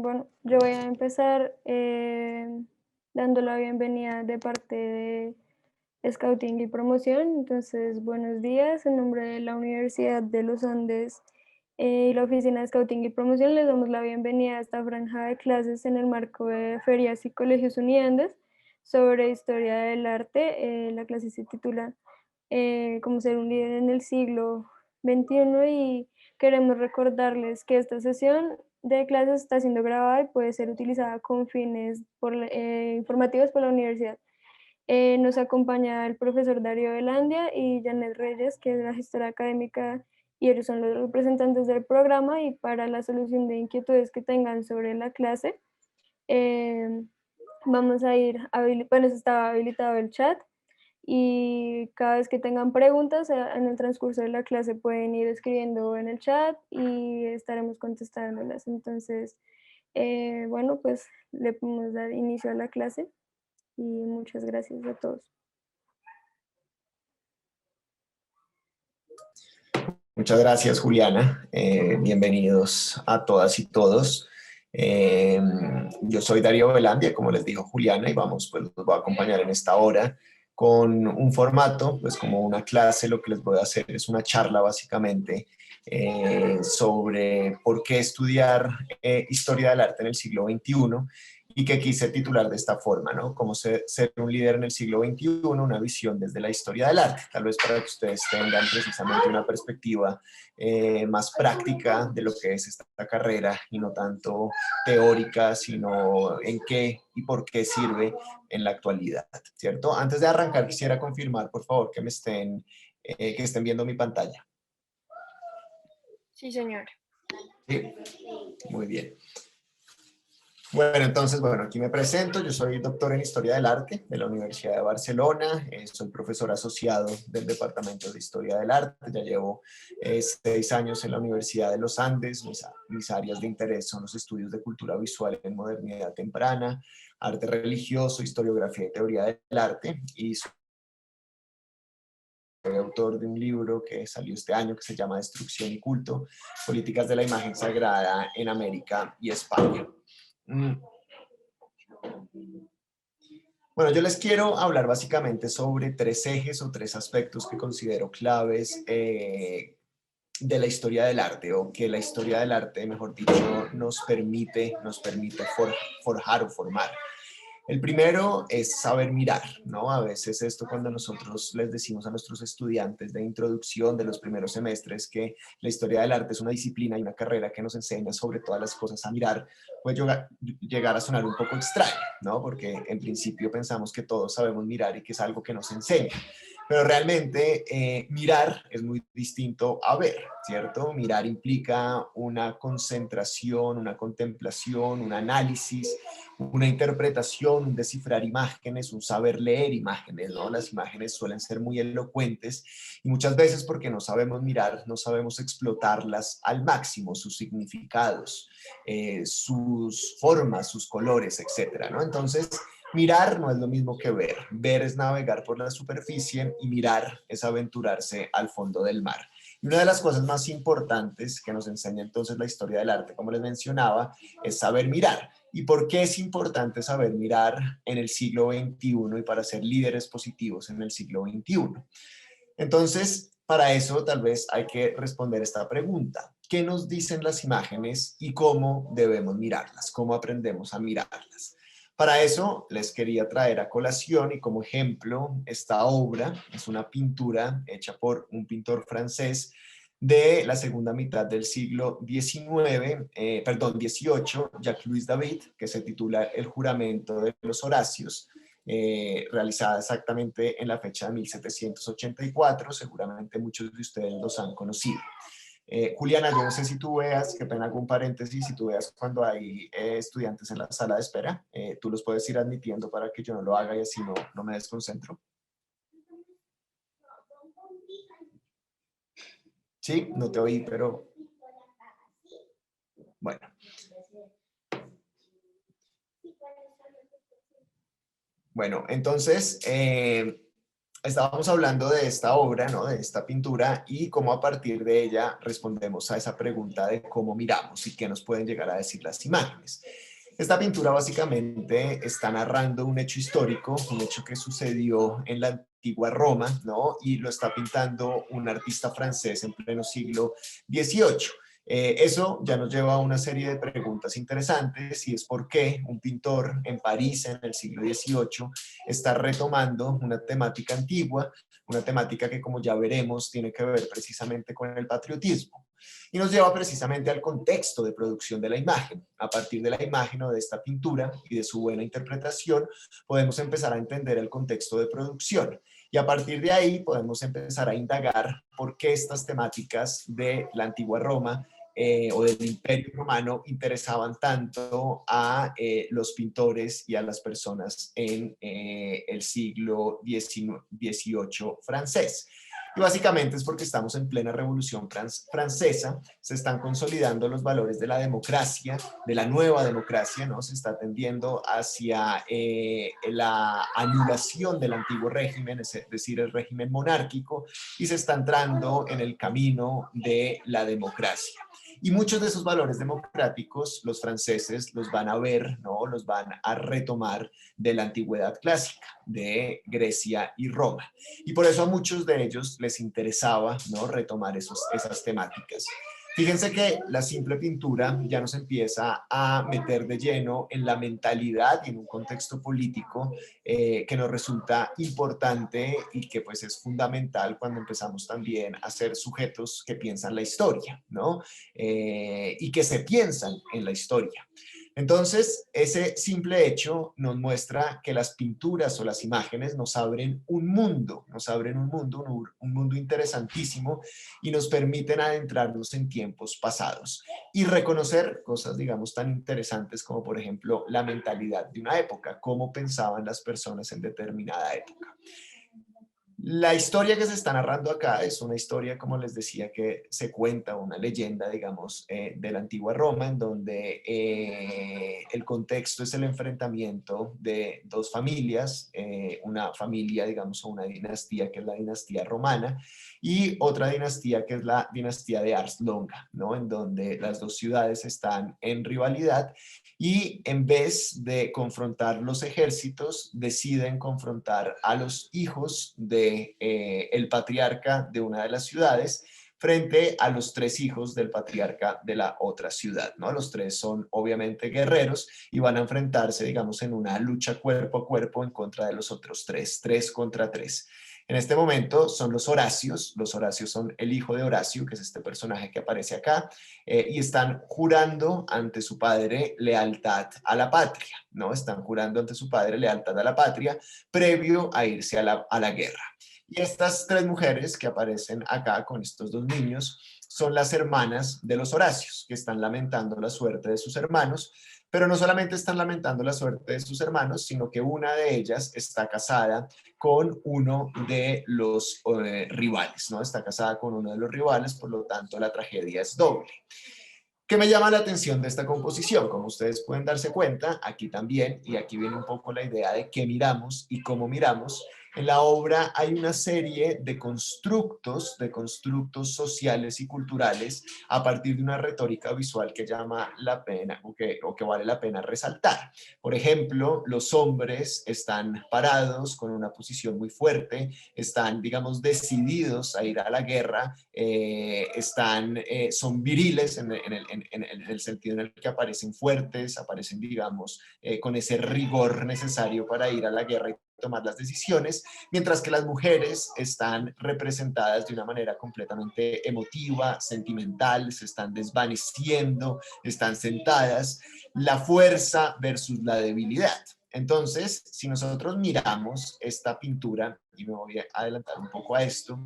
Bueno, yo voy a empezar dando la bienvenida de parte de Scouting y Promoción. Entonces, buenos días. En nombre de la Universidad de los Andes y la Oficina de Scouting y Promoción, les damos la bienvenida a esta franja de clases en el marco de Ferias y Colegios Uniandes sobre Historia del Arte. La clase se titula Cómo ser un líder en el siglo XXI y queremos recordarles que esta sesión de clases está siendo grabada y puede ser utilizada con fines informativos por la universidad. Nos acompaña el profesor Darío Velandia y Janet Reyes, que es la gestora académica, y ellos son los representantes del programa. Y para la solución de inquietudes que tengan sobre la clase, eh, vamos a ir, bueno, estaba habilitado el chat, y cada vez que tengan preguntas en el transcurso de la clase pueden ir escribiendo en el chat y estaremos contestándolas. Entonces, bueno, pues le podemos dar inicio a la clase y muchas gracias a todos. Muchas gracias, Juliana. Bienvenidos a todas y todos. Yo soy Darío Velandia, como les dijo Juliana, y pues los voy a acompañar en esta hora con un formato, pues como una clase. Lo que les voy a hacer es una charla básicamente sobre por qué estudiar historia del arte en el siglo XXI, y que quise titular de esta forma, ¿no? Cómo ser un líder en el siglo XXI, una visión desde la historia del arte, tal vez para que ustedes tengan precisamente una perspectiva más práctica de lo que es esta carrera y no tanto teórica, sino en qué y por qué sirve en la actualidad, ¿cierto? Antes de arrancar, quisiera confirmar, por favor, que que estén viendo mi pantalla. Sí, señor. Sí, muy bien. Bueno, entonces, aquí me presento. Yo soy doctor en Historia del Arte de la Universidad de Barcelona. Soy profesor asociado del Departamento de Historia del Arte. Ya llevo 6 años en la Universidad de los Andes. Mis áreas de interés son los estudios de cultura visual en modernidad temprana, arte religioso, historiografía y teoría del arte. Y soy autor de un libro que salió este año que se llama Destrucción y Culto, Políticas de la Imagen Sagrada en América y España. Bueno, yo les quiero hablar básicamente sobre 3 ejes o 3 aspectos que considero claves de la historia del arte, o que la historia del arte, mejor dicho, nos permite forjar o formar. El primero es saber mirar, ¿no? A veces esto, cuando nosotros les decimos a nuestros estudiantes de introducción de los primeros semestres que la historia del arte es una disciplina y una carrera que nos enseña sobre todas las cosas a mirar, puede llegar a sonar un poco extraño, ¿no? Porque en principio pensamos que todos sabemos mirar y que es algo que nos enseña. Pero realmente mirar es muy distinto a ver, ¿cierto? Mirar implica una concentración, una contemplación, un análisis, una interpretación, un descifrar imágenes, un saber leer imágenes, ¿no? Las imágenes suelen ser muy elocuentes y muchas veces, porque no sabemos mirar, no sabemos explotarlas al máximo, sus significados, sus formas, sus colores, etcétera, ¿no? Entonces, mirar no es lo mismo que ver. Ver es navegar por la superficie y mirar es aventurarse al fondo del mar. Y una de las cosas más importantes que nos enseña entonces la historia del arte, como les mencionaba, es saber mirar. ¿Y por qué es importante saber mirar en el siglo XXI y para ser líderes positivos en el siglo XXI? Entonces, para eso tal vez hay que responder esta pregunta. ¿Qué nos dicen las imágenes y cómo debemos mirarlas? ¿Cómo aprendemos a mirarlas? Para eso les quería traer a colación y como ejemplo esta obra. Es una pintura hecha por un pintor francés de la segunda mitad del siglo XVIII, Jacques-Louis David, que se titula El juramento de los Horacios, realizada exactamente en la fecha de 1784. Seguramente muchos de ustedes los han conocido. Juliana, yo no sé si tú veas, qué pena, algún paréntesis, si tú veas cuando hay estudiantes en la sala de espera, tú los puedes ir admitiendo para que yo no lo haga y así no me desconcentro. Sí, no te oí, pero bueno. Bueno, entonces, estábamos hablando de esta obra, ¿no? De esta pintura y cómo a partir de ella respondemos a esa pregunta de cómo miramos y qué nos pueden llegar a decir las imágenes. Esta pintura básicamente está narrando un hecho histórico, un hecho que sucedió en la antigua Roma, ¿no? Y lo está pintando un artista francés en pleno siglo XVIII. Eso ya nos lleva a una serie de preguntas interesantes y es por qué un pintor en París en el siglo XVIII está retomando una temática antigua, una temática que, como ya veremos, tiene que ver precisamente con el patriotismo. Y nos lleva precisamente al contexto de producción de la imagen. A partir de la imagen o de esta pintura y de su buena interpretación, podemos empezar a entender el contexto de producción. Y a partir de ahí podemos empezar a indagar por qué estas temáticas de la antigua Roma o del Imperio Romano interesaban tanto a los pintores y a las personas en el siglo XVIII francés. Y básicamente es porque estamos en plena Revolución Francesa, se están consolidando los valores de la democracia, de la nueva democracia, ¿no? Se está tendiendo hacia la anulación del antiguo régimen, es decir, el régimen monárquico, y se está entrando en el camino de la democracia. Y muchos de esos valores democráticos los franceses los van a ver, ¿no? Los van a retomar de la antigüedad clásica, de Grecia y Roma. Y por eso a muchos de ellos les interesaba, ¿no? Retomar esas temáticas. Fíjense que la simple pintura ya nos empieza a meter de lleno en la mentalidad y en un contexto político que nos resulta importante y que pues es fundamental cuando empezamos también a ser sujetos que piensan la historia, ¿no? Y que se piensan en la historia. Entonces, ese simple hecho nos muestra que las pinturas o las imágenes nos abren un mundo, un mundo interesantísimo y nos permiten adentrarnos en tiempos pasados y reconocer cosas, digamos, tan interesantes como, por ejemplo, la mentalidad de una época, cómo pensaban las personas en determinada época. La historia que se está narrando acá es una historia, como les decía, que se cuenta, una leyenda, digamos, de la antigua Roma, en donde el contexto es el enfrentamiento de dos familias, una familia, digamos, o una dinastía que es la dinastía romana, y otra dinastía que es la dinastía de Ars Longa, ¿no? En donde las dos ciudades están en rivalidad y en vez de confrontar los ejércitos, deciden confrontar a los hijos de el patriarca de una de las ciudades frente a los tres hijos del patriarca de la otra ciudad, ¿no? Los tres son obviamente guerreros y van a enfrentarse, digamos, en una lucha cuerpo a cuerpo en contra de los otros tres, tres contra tres. En este momento son los Horacios son el hijo de Horacio, que es este personaje que aparece acá, y están jurando ante su padre lealtad a la patria, ¿no? Están jurando ante su padre lealtad a la patria previo a irse a la guerra. Y estas tres mujeres que aparecen acá con estos dos niños son las hermanas de los Horacios, que están lamentando la suerte de sus hermanos, pero no solamente están lamentando la suerte de sus hermanos, sino que una de ellas está casada con uno de los rivales, ¿no? Está casada con uno de los rivales, por lo tanto la tragedia es doble. ¿Qué me llama la atención de esta composición? Como ustedes pueden darse cuenta, aquí también, y aquí viene un poco la idea de qué miramos y cómo miramos, en la obra hay una serie de constructos sociales y culturales a partir de una retórica visual que llama la pena o que vale la pena resaltar. Por ejemplo, los hombres están parados con una posición muy fuerte, están, digamos, decididos a ir a la guerra, son viriles en el sentido en el que aparecen fuertes, aparecen, digamos, con ese rigor necesario para ir a la guerra y tomar las decisiones, mientras que las mujeres están representadas de una manera completamente emotiva, sentimental, se están desvaneciendo, están sentadas, la fuerza versus la debilidad. Entonces, si nosotros miramos esta pintura, y me voy a adelantar un poco a esto,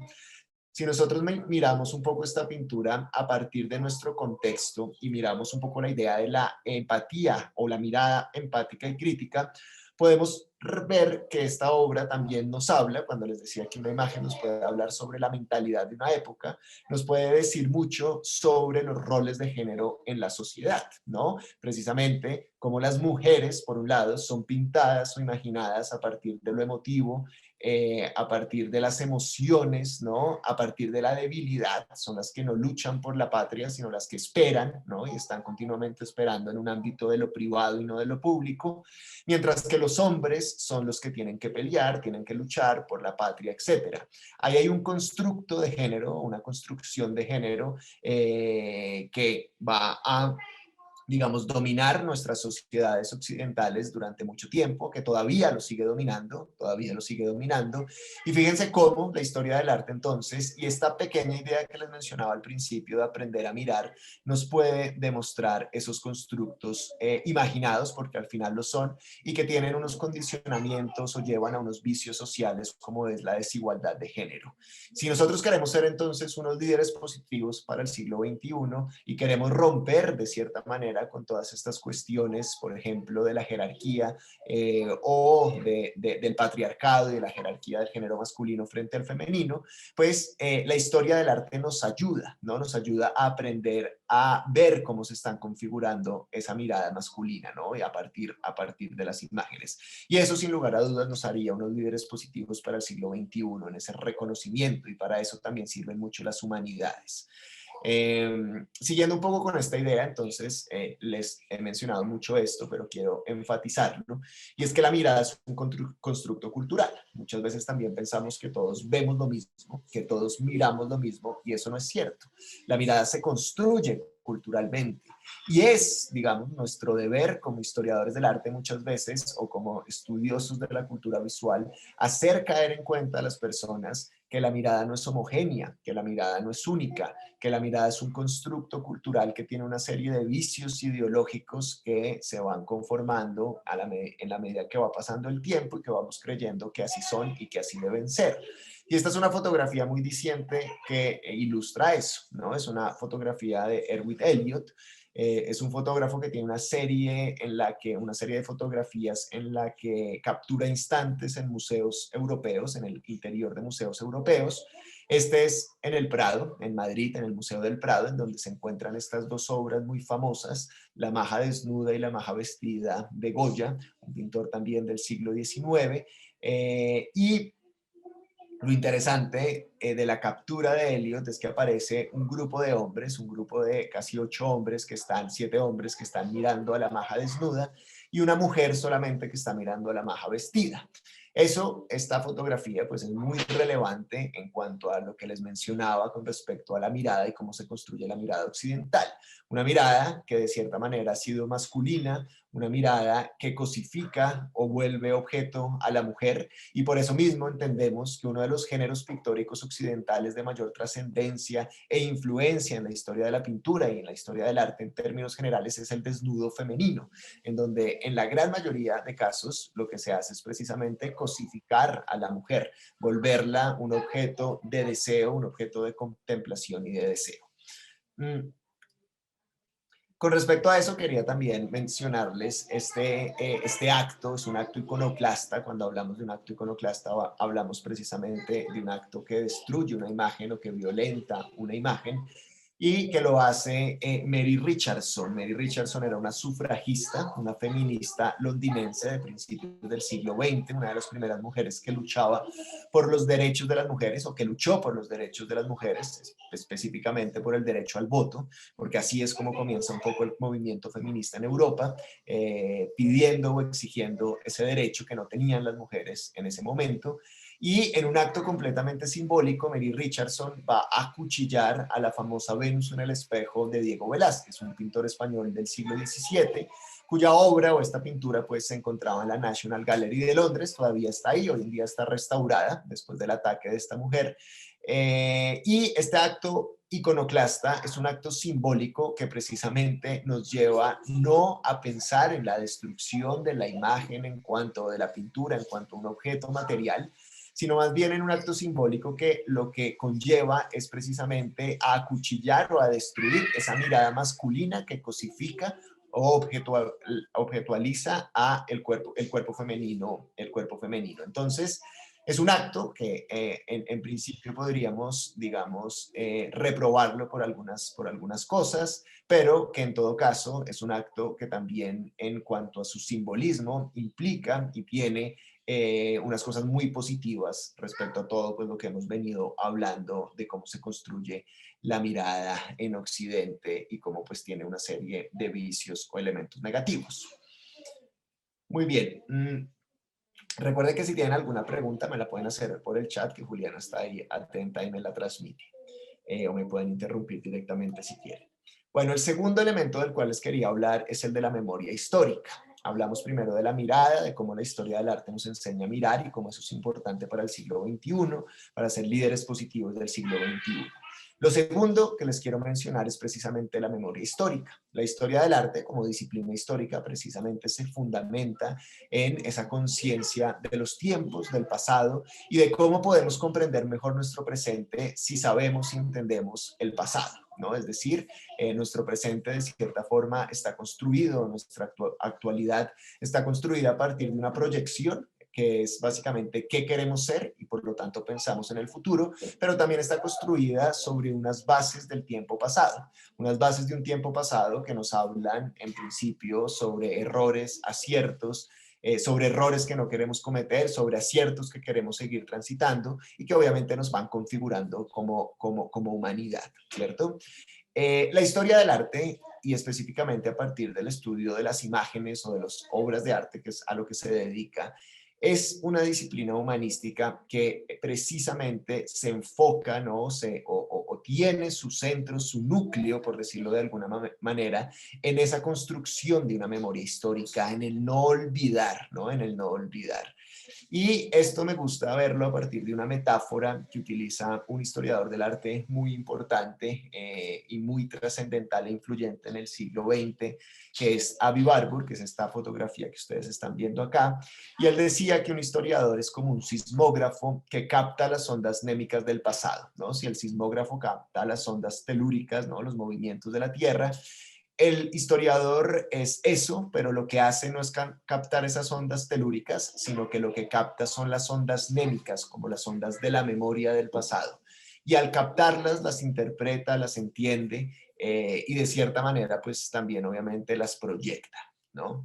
si nosotros miramos un poco esta pintura a partir de nuestro contexto y miramos un poco la idea de la empatía o la mirada empática y crítica, podemos ver que esta obra también nos habla, cuando les decía que una imagen nos puede hablar sobre la mentalidad de una época, nos puede decir mucho sobre los roles de género en la sociedad, ¿no? Precisamente como las mujeres, por un lado, son pintadas o imaginadas a partir de lo emotivo a partir de las emociones, ¿no? A partir de la debilidad, son las que no luchan por la patria, sino las que esperan, ¿no? Y están continuamente esperando en un ámbito de lo privado y no de lo público, mientras que los hombres son los que tienen que pelear, tienen que luchar por la patria, etcétera. Ahí hay un constructo de género, una construcción de género que va a, digamos, dominar nuestras sociedades occidentales durante mucho tiempo, que todavía lo sigue dominando. Y fíjense cómo la historia del arte entonces, y esta pequeña idea que les mencionaba al principio de aprender a mirar, nos puede demostrar esos constructos imaginados, porque al final lo son, y que tienen unos condicionamientos o llevan a unos vicios sociales como es la desigualdad de género. Si nosotros queremos ser entonces unos líderes positivos para el siglo XXI y queremos romper de cierta manera con todas estas cuestiones, por ejemplo, de la jerarquía del patriarcado y de la jerarquía del género masculino frente al femenino, pues la historia del arte nos ayuda, ¿no? Nos ayuda a aprender a ver cómo se están configurando esa mirada masculina, ¿no? Y a partir de las imágenes. Y eso, sin lugar a dudas, nos haría unos líderes positivos para el siglo XXI en ese reconocimiento, y para eso también sirven mucho las humanidades. Siguiendo un poco con esta idea, entonces, les he mencionado mucho esto, pero quiero enfatizarlo, y es que la mirada es un constructo cultural. Muchas veces también pensamos que todos vemos lo mismo, que todos miramos lo mismo, y eso no es cierto. La mirada se construye culturalmente, y es, digamos, nuestro deber como historiadores del arte muchas veces, o como estudiosos de la cultura visual, hacer caer en cuenta a las personas que la mirada no es homogénea, que la mirada no es única, que la mirada es un constructo cultural que tiene una serie de vicios ideológicos que se van conformando en la medida que va pasando el tiempo y que vamos creyendo que así son y que así deben ser. Y esta es una fotografía muy diciente que ilustra eso, ¿no? Es una fotografía de Erwin Elliot. Es un fotógrafo que tiene una serie de fotografías en la que captura instantes en museos europeos, en el interior de museos europeos. Este es en el Prado, en Madrid, en el Museo del Prado, en donde se encuentran estas dos obras muy famosas, La maja desnuda y La maja vestida, de Goya, un pintor también del siglo XIX. Y lo interesante de la captura de Elliot es que aparece un grupo de hombres, un grupo de casi 8 hombres siete hombres que están mirando a la maja desnuda, y una mujer solamente que está mirando a la maja vestida. Esta fotografía, pues es muy relevante en cuanto a lo que les mencionaba con respecto a la mirada y cómo se construye la mirada occidental. Una mirada que de cierta manera ha sido masculina, una mirada que cosifica o vuelve objeto a la mujer, y por eso mismo entendemos que uno de los géneros pictóricos occidentales de mayor trascendencia e influencia en la historia de la pintura y en la historia del arte en términos generales es el desnudo femenino, en donde en la gran mayoría de casos lo que se hace es precisamente cosificar a la mujer, volverla un objeto de deseo, un objeto de contemplación y de deseo. Con respecto a eso, quería también mencionarles este acto, es un acto iconoclasta. Cuando hablamos de un acto iconoclasta, hablamos precisamente de un acto que destruye una imagen o que violenta una imagen, y que lo hace Mary Richardson. Mary Richardson era una sufragista, una feminista londinense de principios del siglo XX, una de las primeras mujeres que luchaba por los derechos de las mujeres, o que luchó por los derechos de las mujeres, específicamente por el derecho al voto, porque así es como comienza un poco el movimiento feminista en Europa, pidiendo o exigiendo ese derecho que no tenían las mujeres en ese momento. Y en un acto completamente simbólico, Mary Richardson va a acuchillar a la famosa Venus en el espejo de Diego Velázquez, un pintor español del siglo XVII, cuya obra o esta pintura pues se encontraba en la National Gallery de Londres. Todavía está ahí, hoy en día está restaurada después del ataque de esta mujer. Y este acto iconoclasta es un acto simbólico que precisamente nos lleva no a pensar en la destrucción de la imagen en cuanto de la pintura, en cuanto a un objeto material, sino más bien en un acto simbólico que lo que conlleva es precisamente a acuchillar o a destruir esa mirada masculina que cosifica o objetualiza a el cuerpo femenino. Entonces, Es un acto que en principio podríamos, digamos, reprobarlo por algunas cosas, pero que en todo caso es un acto que también en cuanto a su simbolismo implica y tiene unas cosas muy positivas respecto a todo pues, lo que hemos venido hablando de cómo se construye la mirada en Occidente y cómo pues tiene una serie de vicios o elementos negativos. Muy bien. Recuerden que si tienen alguna pregunta me la pueden hacer por el chat, que Juliana está ahí atenta y me la transmite. O me pueden interrumpir directamente si quieren. Bueno, el segundo elemento del cual les quería hablar es el de la memoria histórica. Hablamos primero de la mirada, de cómo la historia del arte nos enseña a mirar y cómo eso es importante para el siglo XXI, para ser líderes positivos del siglo XXI. Lo segundo que les quiero mencionar es precisamente la memoria histórica. La historia del arte como disciplina histórica precisamente se fundamenta en esa conciencia de los tiempos, del pasado y de cómo podemos comprender mejor nuestro presente si sabemos y entendemos el pasado, ¿no? Es decir, nuestro presente de cierta forma está construido, nuestra actualidad está construida a partir de una proyección que es básicamente qué queremos ser y por lo tanto pensamos en el futuro, pero también está construida sobre unas bases del tiempo pasado, unas bases de un tiempo pasado que nos hablan en principio sobre errores, aciertos, sobre errores que no queremos cometer, sobre aciertos que queremos seguir transitando y que obviamente nos van configurando como humanidad, ¿cierto? La historia del arte y específicamente a partir del estudio de las imágenes o de las obras de arte, que es a lo que se dedica, es una disciplina humanística que precisamente se enfoca, ¿no? O tiene su centro, su núcleo, por decirlo de alguna manera, en esa construcción de una memoria histórica, en el no olvidar, ¿no? En el no olvidar. Y esto me gusta verlo a partir de una metáfora que utiliza un historiador del arte muy importante y muy trascendental e influyente en el siglo XX, que es Avi Warburg, que es esta fotografía que ustedes están viendo acá. Y él decía que un historiador es como un sismógrafo que capta las ondas némicas del pasado, ¿no? Si el sismógrafo capta las ondas telúricas, ¿no? Los movimientos de la Tierra, el historiador es eso, pero lo que hace no es captar esas ondas telúricas, sino que lo que capta son las ondas némicas, como las ondas de la memoria del pasado. Y al captarlas, las interpreta, las entiende y de cierta manera, pues también obviamente las proyecta, ¿no?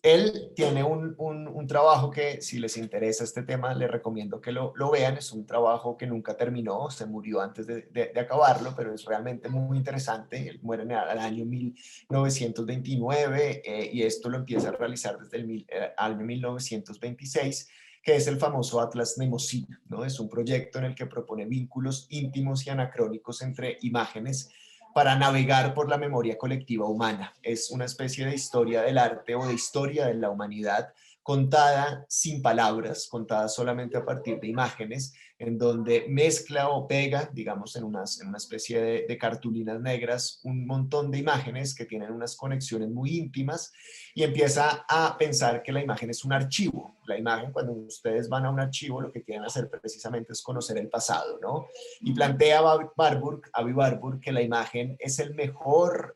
Él tiene un trabajo que, si les interesa este tema, les recomiendo que lo vean. Es un trabajo que nunca terminó, se murió antes de acabarlo, pero es realmente muy interesante. Él muere en el año 1929 y esto lo empieza a realizar desde el año 1926, que es el famoso Atlas Mnemosyne, ¿no? Es un proyecto en el que propone vínculos íntimos y anacrónicos entre imágenes para navegar por la memoria colectiva humana. Es una especie de historia del arte o de historia de la humanidad contada sin palabras, contada solamente a partir de imágenes, en donde mezcla o pega, digamos, en una especie de cartulinas negras, un montón de imágenes que tienen unas conexiones muy íntimas y empieza a pensar que la imagen es un archivo. La imagen, cuando ustedes van a un archivo, lo que quieren hacer precisamente es conocer el pasado, ¿no? Y plantea Avi Warburg que la imagen es el mejor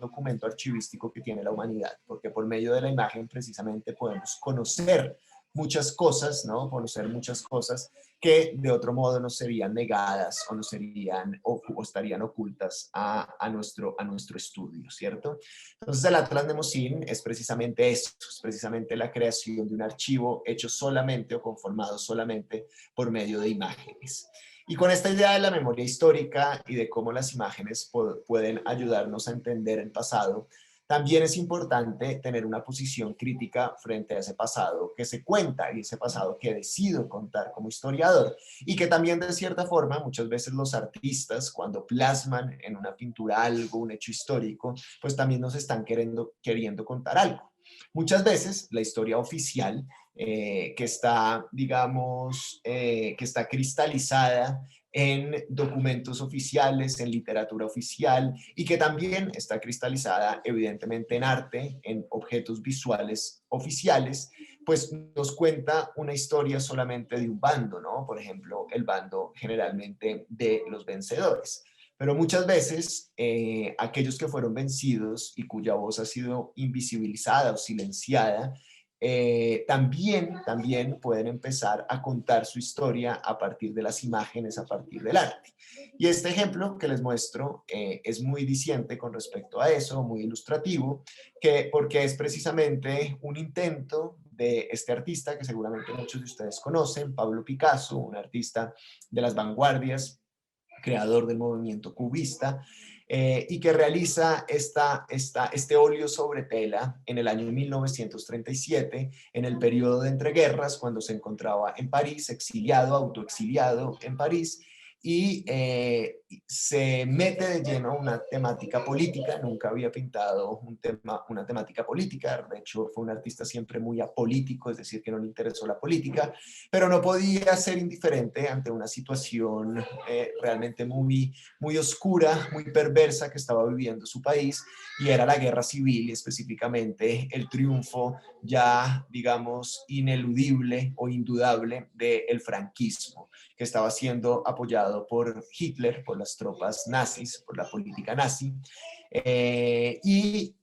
documento archivístico que tiene la humanidad, porque por medio de la imagen precisamente podemos conocer muchas cosas, ¿no? Conocer muchas cosas que de otro modo nos serían negadas o nos serían o estarían ocultas a nuestro estudio, ¿cierto? Entonces el Atlas Mnemosyne es precisamente eso, es precisamente la creación de un archivo hecho solamente o conformado solamente por medio de imágenes. Y con esta idea de la memoria histórica y de cómo las imágenes pueden ayudarnos a entender el pasado, también es importante tener una posición crítica frente a ese pasado que se cuenta y ese pasado que decido contar como historiador y que también de cierta forma muchas veces los artistas cuando plasman en una pintura algo, un hecho histórico, pues también nos están queriendo contar algo. Muchas veces la historia oficial que está, digamos, que está cristalizada en documentos oficiales, en literatura oficial y que también está cristalizada evidentemente en arte, en objetos visuales oficiales, pues nos cuenta una historia solamente de un bando, ¿no? Por ejemplo, el bando generalmente de los vencedores. Pero muchas veces aquellos que fueron vencidos y cuya voz ha sido invisibilizada o silenciada, también pueden empezar a contar su historia a partir de las imágenes, a partir del arte. Y este ejemplo que les muestro es muy diciente con respecto a eso, muy ilustrativo, porque es precisamente un intento de este artista que seguramente muchos de ustedes conocen, Pablo Picasso, un artista de las vanguardias, creador del movimiento cubista, y que realiza este óleo sobre tela en el año 1937, en el periodo de entreguerras, cuando se encontraba en París, exiliado, autoexiliado en París, y se mete de lleno a una temática política. Nunca había pintado una temática política, de hecho fue un artista siempre muy apolítico, es decir, que no le interesó la política, pero no podía ser indiferente ante una situación realmente muy oscura, muy perversa que estaba viviendo su país, y era la guerra civil, y específicamente el triunfo ya, digamos, ineludible o indudable del franquismo, que estaba siendo apoyado por Hitler, por las tropas nazis, por la política nazi. Y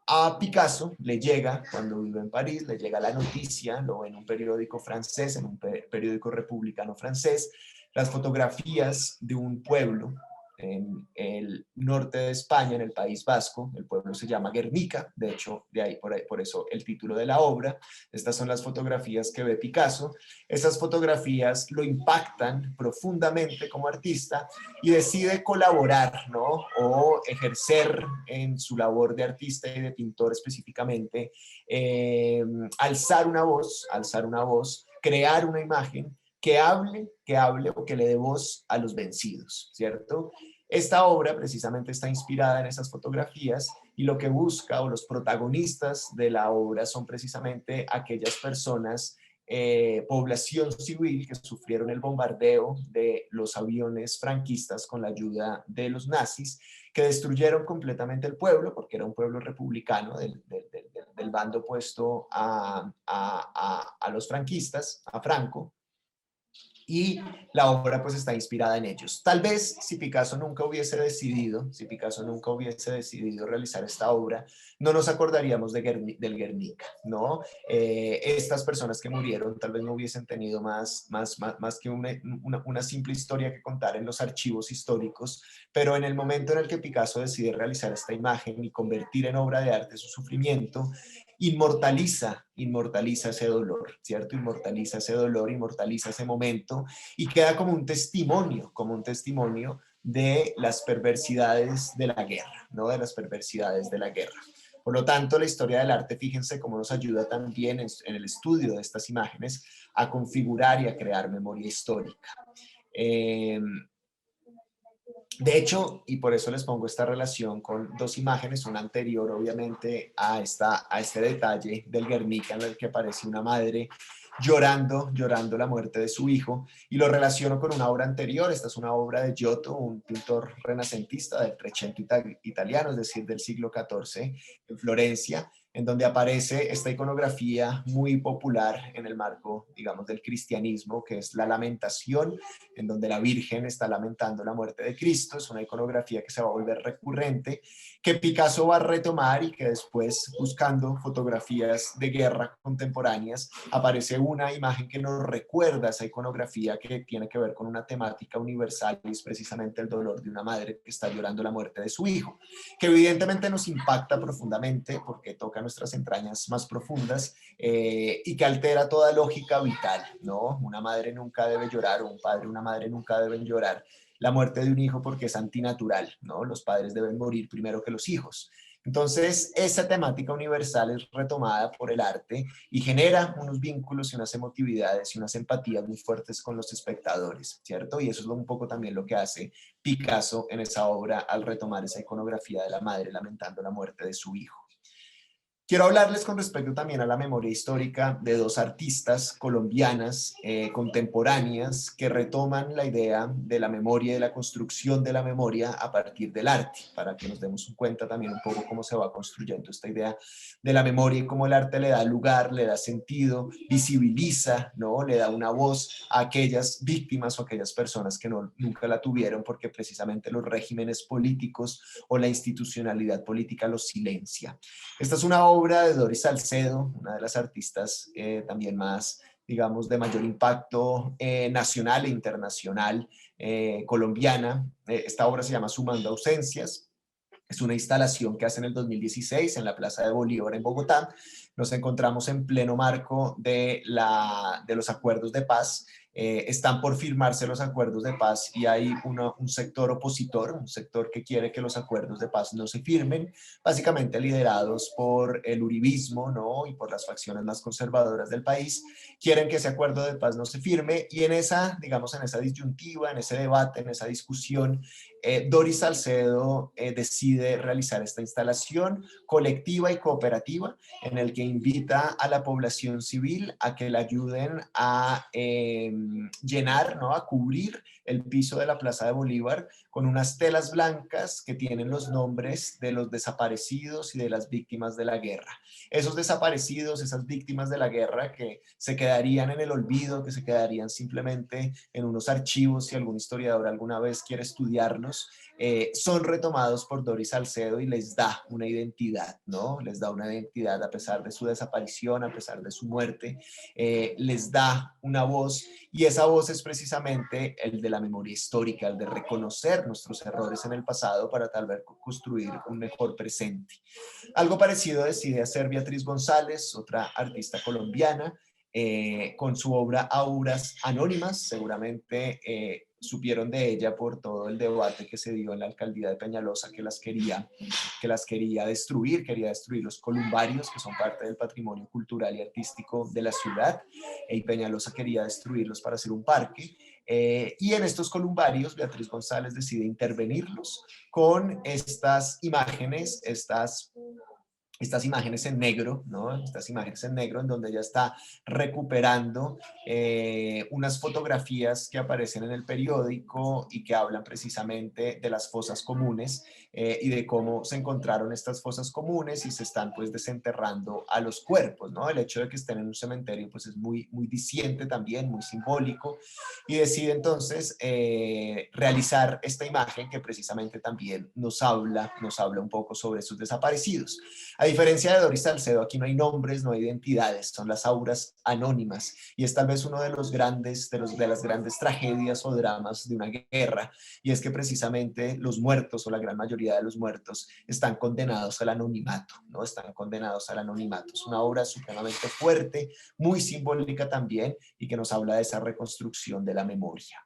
a Picasso le llega, cuando vive en París, le llega la noticia, lo ve en un periódico francés, en un periódico republicano francés, las fotografías de un pueblo en el norte de España, en el País Vasco. El pueblo se llama Guernica, de hecho, de ahí, por eso el título de la obra. Estas son las fotografías que ve Picasso. Esas fotografías lo impactan profundamente como artista y decide colaborar, ¿no? O ejercer en su labor de artista y de pintor específicamente, alzar una voz, crear una imagen que hable o que le dé voz a los vencidos, ¿cierto? Esta obra precisamente está inspirada en esas fotografías, y lo que busca, o los protagonistas de la obra, son precisamente aquellas personas, población civil, que sufrieron el bombardeo de los aviones franquistas con la ayuda de los nazis, que destruyeron completamente el pueblo, porque era un pueblo republicano del bando opuesto a los franquistas, a Franco, y la obra pues está inspirada en ellos. Tal vez si Picasso nunca hubiese decidido, realizar esta obra, no nos acordaríamos del Guernica, ¿no? Estas personas que murieron tal vez no hubiesen tenido más que una simple historia que contar en los archivos históricos, pero en el momento en el que Picasso decide realizar esta imagen y convertir en obra de arte su sufrimiento, inmortaliza ese dolor, ¿cierto? Inmortaliza ese momento, y queda como un testimonio de las perversidades de la guerra, ¿no? De las perversidades de la guerra. Por lo tanto, la historia del arte, fíjense cómo nos ayuda también en el estudio de estas imágenes a configurar y a crear memoria histórica. De hecho, y por eso les pongo esta relación con dos imágenes, una anterior obviamente a este detalle del Guernica, en el que aparece una madre llorando la muerte de su hijo, y lo relaciono con una obra anterior. Esta es una obra de Giotto, un pintor renacentista del Trecento italiano, es decir, del siglo XIV, en Florencia, en donde aparece esta iconografía muy popular en el marco, digamos, del cristianismo, que es la lamentación, en donde la Virgen está lamentando la muerte de Cristo. Es una iconografía que se va a volver recurrente, que Picasso va a retomar, y que después, buscando fotografías de guerra contemporáneas, aparece una imagen que nos recuerda esa iconografía, que tiene que ver con una temática universal, y es precisamente el dolor de una madre que está llorando la muerte de su hijo, que evidentemente nos impacta profundamente porque toca nuestras entrañas más profundas, y que altera toda lógica vital, ¿no? Una madre nunca debe llorar, o un padre, una madre nunca deben llorar la muerte de un hijo, porque es antinatural, ¿no? Los padres deben morir primero que los hijos. Entonces, esa temática universal es retomada por el arte y genera unos vínculos y unas emotividades y unas empatías muy fuertes con los espectadores, ¿cierto? Y eso es un poco también lo que hace Picasso en esa obra al retomar esa iconografía de la madre lamentando la muerte de su hijo. Quiero hablarles con respecto también a la memoria histórica de dos artistas colombianas contemporáneas que retoman la idea de la memoria y de la construcción de la memoria a partir del arte, para que nos demos cuenta también un poco cómo se va construyendo esta idea de la memoria y cómo el arte le da lugar, le da sentido, visibiliza, ¿no? Le da una voz a aquellas víctimas o aquellas personas que no, nunca la tuvieron porque precisamente los regímenes políticos o la institucionalidad política los silencia. Esta es una obra de Doris Salcedo, una de las artistas también más, digamos, de mayor impacto nacional e internacional colombiana. Esta obra se llama Sumando Ausencias. Es una instalación que hace en el 2016 en la Plaza de Bolívar en Bogotá. Nos encontramos en pleno marco de los acuerdos de paz. Están por firmarse los acuerdos de paz y hay un sector opositor, un sector que quiere que los acuerdos de paz no se firmen, básicamente liderados por el uribismo, ¿no? Y por las facciones más conservadoras del país. Quieren que ese acuerdo de paz no se firme y en esa, digamos, en esa disyuntiva, en ese debate, en esa discusión, Doris Salcedo decide realizar esta instalación colectiva y cooperativa en el que invita a la población civil a que la ayuden a llenar, ¿no? A cubrir el piso de la Plaza de Bolívar con unas telas blancas que tienen los nombres de los desaparecidos y de las víctimas de la guerra. Esos desaparecidos, esas víctimas de la guerra que se quedarían en el olvido, que se quedarían simplemente en unos archivos si algún historiador alguna vez quiere estudiarlos, son retomados por Doris Salcedo y les da una identidad, ¿no? Les da una identidad a pesar de su desaparición, a pesar de su muerte, les da una voz y esa voz es precisamente el de la memoria histórica, el de reconocer nuestros errores en el pasado para tal vez construir un mejor presente. Algo parecido decide hacer Beatriz González, otra artista colombiana, con su obra Auras Anónimas. Seguramente supieron de ella por todo el debate que se dio en la alcaldía de Peñalosa que las quería destruir los columbarios, que son parte del patrimonio cultural y artístico de la ciudad, y Peñalosa quería destruirlos para hacer un parque. Y en estos columbarios, Beatriz González decide intervenirlos con estas imágenes, estas imágenes en negro, ¿no? Estas imágenes en negro en donde ella está recuperando unas fotografías que aparecen en el periódico y que hablan precisamente de las fosas comunes y de cómo se encontraron estas fosas comunes y se están pues desenterrando a los cuerpos, ¿no? El hecho de que estén en un cementerio pues es muy, muy diciente también, muy simbólico y decide entonces realizar esta imagen que precisamente también nos habla un poco sobre sus desaparecidos. A diferencia de Doris Salcedo, aquí no hay nombres, no hay identidades, son las auras anónimas y es tal vez uno de los grandes, de las grandes tragedias o dramas de una guerra y es que precisamente los muertos o la gran mayoría de los muertos están condenados al anonimato, ¿no? Están condenados al anonimato. Es una obra supremamente fuerte, muy simbólica también y que nos habla de esa reconstrucción de la memoria.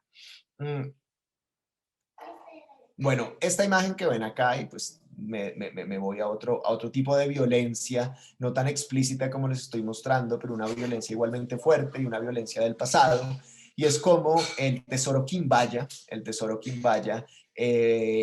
Bueno, esta imagen que ven acá, y pues me voy a otro tipo de violencia, no tan explícita como les estoy mostrando, pero una violencia igualmente fuerte y una violencia del pasado, y es como el tesoro Quimbaya,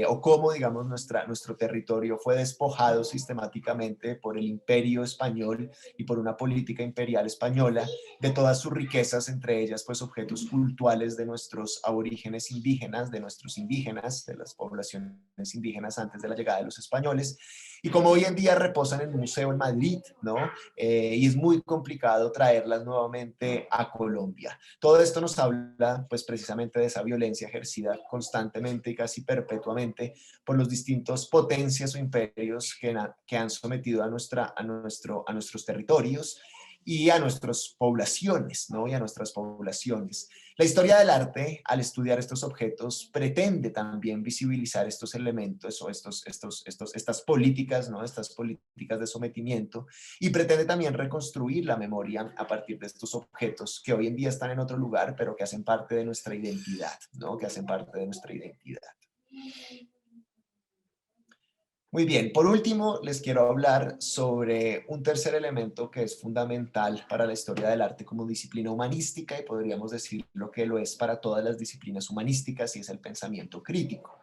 o cómo, digamos, nuestro territorio fue despojado sistemáticamente por el imperio español y por una política imperial española de todas sus riquezas, entre ellas pues objetos cultuales de nuestros aborígenes indígenas, de nuestros indígenas, de las poblaciones indígenas antes de la llegada de los españoles, y como hoy en día reposan en un museo en Madrid, ¿no? Y es muy complicado traerlas nuevamente a Colombia. Todo esto nos habla pues precisamente de esa violencia ejercida constantemente y casi perpetuamente por los distintos potencias o imperios que han sometido a nuestros territorios y a nuestras poblaciones, ¿no? Y a nuestras poblaciones. La historia del arte, al estudiar estos objetos, pretende también visibilizar estos elementos o estas políticas, ¿no? Estas políticas de sometimiento y pretende también reconstruir la memoria a partir de estos objetos que hoy en día están en otro lugar, pero que hacen parte de nuestra identidad, ¿no? Que hacen parte de nuestra identidad. Muy bien, por último les quiero hablar sobre un tercer elemento que es fundamental para la historia del arte como disciplina humanística y podríamos decir lo que lo es para todas las disciplinas humanísticas y es el pensamiento crítico.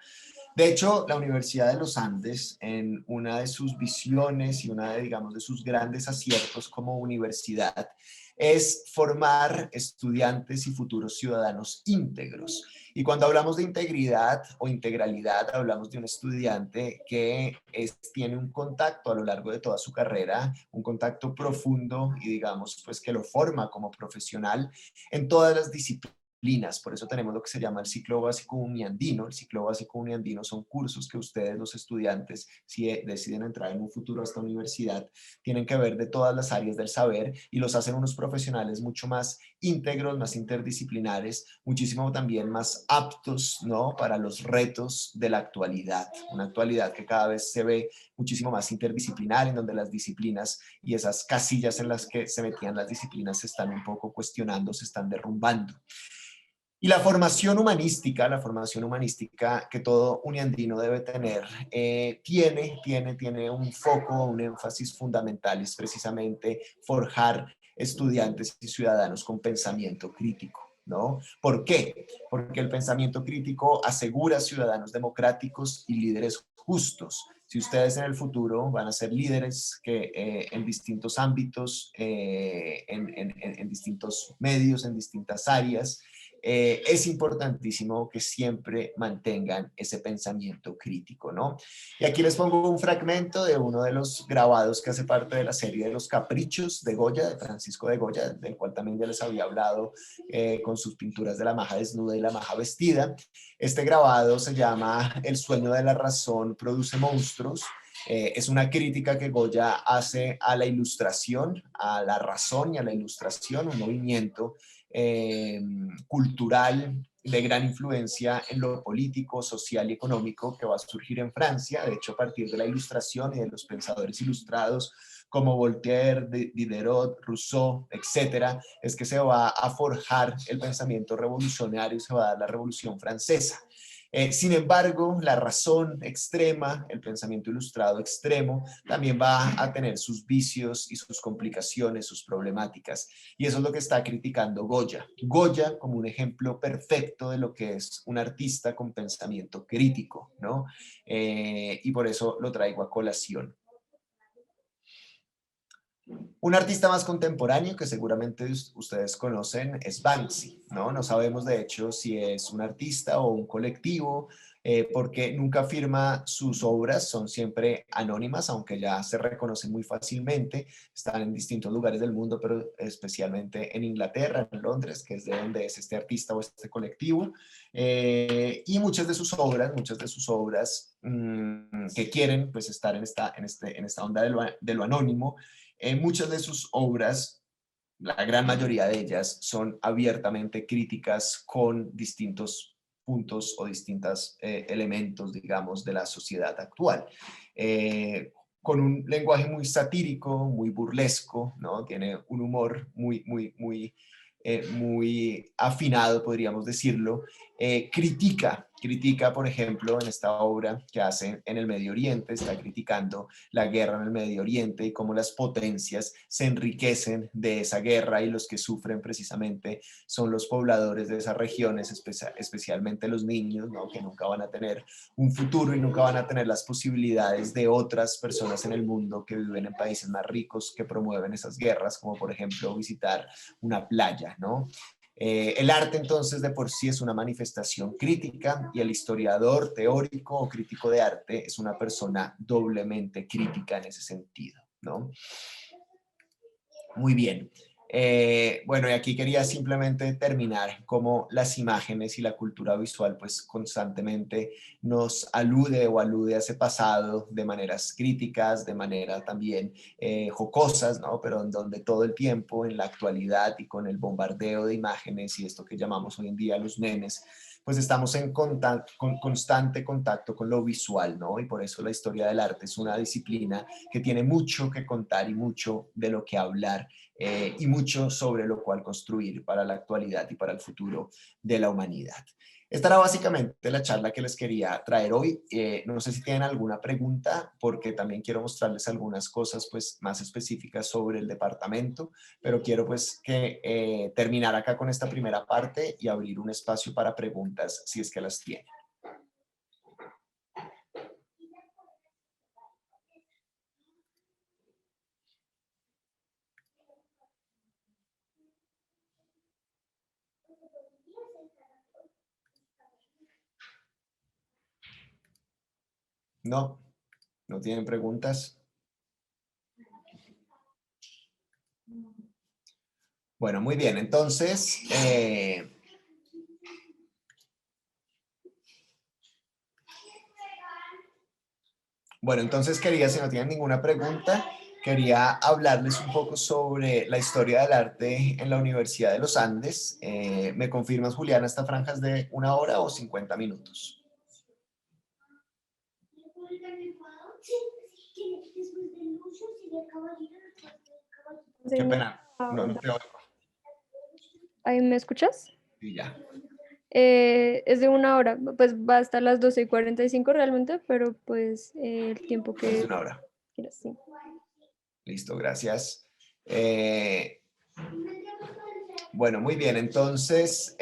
De hecho, la Universidad de los Andes, en una de sus visiones y una de, digamos, de sus grandes aciertos como universidad, es formar estudiantes y futuros ciudadanos íntegros. Y cuando hablamos de integridad o integralidad, hablamos de un estudiante que tiene un contacto a lo largo de toda su carrera, un contacto profundo y digamos, pues que lo forma como profesional en todas las disciplinas. Por eso tenemos lo que se llama el ciclo básico uniandino. El ciclo básico uniandino son cursos que ustedes, los estudiantes, si deciden entrar en un futuro a esta universidad, tienen que ver de todas las áreas del saber y los hacen unos profesionales mucho más íntegros, más interdisciplinares, muchísimo también más aptos, ¿no?, para los retos de la actualidad. Una actualidad que cada vez se ve muchísimo más interdisciplinar, en donde las disciplinas y esas casillas en las que se metían las disciplinas se están un poco cuestionando, se están derrumbando. Y la formación humanística que todo uniandino debe tener, tiene un foco, un énfasis fundamental, es precisamente forjar estudiantes y ciudadanos con pensamiento crítico, ¿no? ¿Por qué? Porque el pensamiento crítico asegura ciudadanos democráticos y líderes justos. Si ustedes en el futuro van a ser líderes que en distintos ámbitos, en distintos medios, en distintas áreas, es importantísimo que siempre mantengan ese pensamiento crítico, ¿no? Y aquí les pongo un fragmento de uno de los grabados que hace parte de la serie de Los Caprichos de Goya, de Francisco de Goya, del cual también ya les había hablado con sus pinturas de la maja desnuda y la maja vestida. Este grabado se llama El sueño de la razón produce monstruos. Es una crítica que Goya hace a la ilustración, a la razón y a la ilustración, un movimiento cultural de gran influencia en lo político, social y económico que va a surgir en Francia, de hecho a partir de la ilustración y de los pensadores ilustrados como Voltaire, Diderot, Rousseau, etcétera, es que se va a forjar el pensamiento revolucionario y se va a dar la Revolución Francesa. Sin embargo, la razón extrema, el pensamiento ilustrado extremo, también va a tener sus vicios y sus complicaciones, sus problemáticas. Y eso es lo que está criticando Goya. Goya como un ejemplo perfecto de lo que es un artista con pensamiento crítico, ¿no? Y por eso lo traigo a colación. Un artista más contemporáneo que seguramente ustedes conocen es Banksy, ¿no? No sabemos de hecho si es un artista o un colectivo, porque nunca firma sus obras, son siempre anónimas, aunque ya se reconocen muy fácilmente, están en distintos lugares del mundo, pero especialmente en Inglaterra, en Londres, que es de donde es este artista o este colectivo, y muchas de sus obras que quieren pues estar en esta onda de lo anónimo, muchas de sus obras, la gran mayoría de ellas, son abiertamente críticas con distintos puntos o distintos elementos, digamos, de la sociedad actual. Con un lenguaje muy satírico, muy burlesco, ¿no? Tiene un humor muy afinado, podríamos decirlo. Critica, por ejemplo, en esta obra que hace en el Medio Oriente, está criticando la guerra en el Medio Oriente y cómo las potencias se enriquecen de esa guerra y los que sufren precisamente son los pobladores de esas regiones, especialmente los niños, ¿no?, que nunca van a tener un futuro y nunca van a tener las posibilidades de otras personas en el mundo que viven en países más ricos que promueven esas guerras, como por ejemplo visitar una playa, ¿no? El arte entonces de por sí es una manifestación crítica y el historiador teórico o crítico de arte es una persona doblemente crítica en ese sentido, ¿no? Muy bien. Bueno, y aquí quería simplemente terminar como las imágenes y la cultura visual pues constantemente nos alude a ese pasado de maneras críticas, de manera también jocosas, ¿no? Pero en donde todo el tiempo en la actualidad y con el bombardeo de imágenes y esto que llamamos hoy en día los memes, pues estamos en constante contacto con lo visual, ¿no? Y por eso la historia del arte es una disciplina que tiene mucho que contar y mucho de lo que hablar, y mucho sobre lo cual construir para la actualidad y para el futuro de la humanidad. Esta era básicamente la charla que les quería traer hoy. No sé si tienen alguna pregunta, porque también quiero mostrarles algunas cosas pues, más específicas sobre el departamento, pero quiero pues que terminar acá con esta primera parte y abrir un espacio para preguntas si es que las tienen. No, no tienen preguntas. Bueno, muy bien. Entonces, quería, si no tienen ninguna pregunta, quería hablarles un poco sobre la historia del arte en la Universidad de los Andes. ¿Me confirmas, Juliana, esta franja es de 1 hora o 50 minutos? Qué pena, no te oigo. ¿Ahí me escuchas? Y ya. Es de 1 hora, pues va hasta las 12:45 realmente, pero pues el tiempo Es de que 1 hora. quieras, sí. Listo, gracias. Bueno, muy bien. Entonces,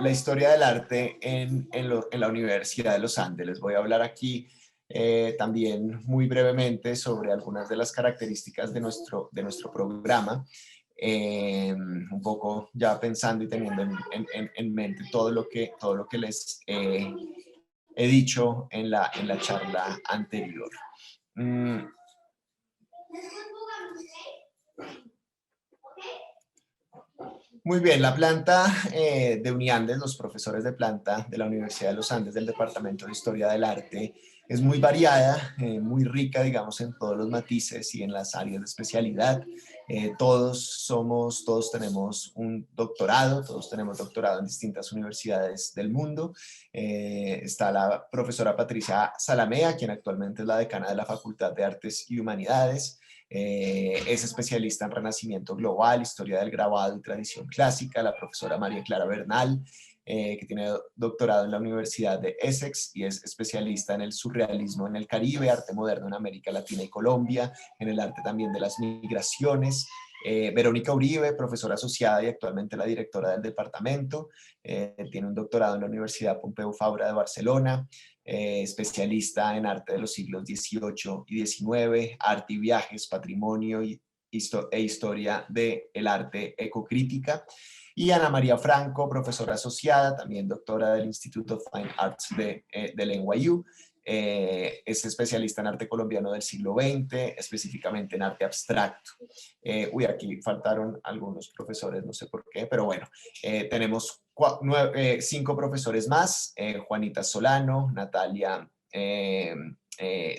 la historia del arte en la Universidad de los Andes. Les voy a hablar aquí también muy brevemente sobre algunas de las características de nuestro programa. Un poco ya pensando y teniendo en mente todo lo que les he dicho en la charla anterior. Muy bien, la planta de Uniandes, los profesores de planta de la Universidad de los Andes del Departamento de Historia del Arte, es muy variada, muy rica, digamos, en todos los matices y en las áreas de especialidad. Todos tenemos un doctorado, todos tenemos doctorado en distintas universidades del mundo. Está la profesora Patricia Salamea, quien actualmente es la decana de la Facultad de Artes y Humanidades. Es especialista en Renacimiento Global, Historia del Grabado y Tradición Clásica, la profesora María Clara Bernal, que tiene doctorado en la Universidad de Essex y es especialista en el surrealismo en el Caribe, arte moderno en América Latina y Colombia, en el arte también de las migraciones. Verónica Uribe, profesora asociada y actualmente la directora del departamento, tiene un doctorado en la Universidad Pompeu Fabra de Barcelona, especialista en arte de los siglos XVIII y XIX, arte y viajes, patrimonio e historia del arte ecocrítica. Y Ana María Franco, profesora asociada, también doctora del Institute of Fine Arts del NYU. Es especialista en arte colombiano del siglo XX, específicamente en arte abstracto. Aquí faltaron algunos profesores, no sé por qué, pero bueno, tenemos 5 profesores más, Juanita Solano, Natalia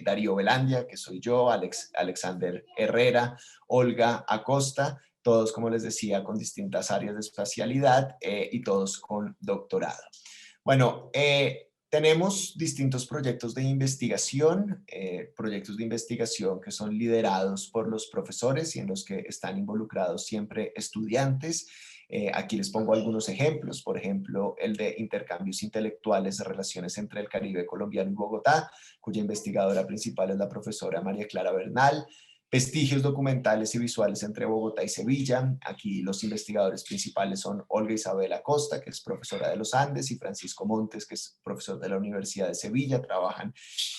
Darío Velandia, que soy yo, Alexander Herrera, Olga Acosta, todos, como les decía, con distintas áreas de especialidad y todos con doctorado. Bueno, tenemos distintos proyectos de investigación que son liderados por los profesores y en los que están involucrados siempre estudiantes. Aquí les pongo algunos ejemplos, por ejemplo, el de intercambios intelectuales de relaciones entre el Caribe colombiano y Bogotá, cuya investigadora principal es la profesora María Clara Bernal. Vestigios documentales y visuales entre Bogotá y Sevilla. Aquí los investigadores principales son Olga Isabel Acosta, que es profesora de los Andes, y Francisco Montes, que es profesor de la Universidad de Sevilla. Trabajan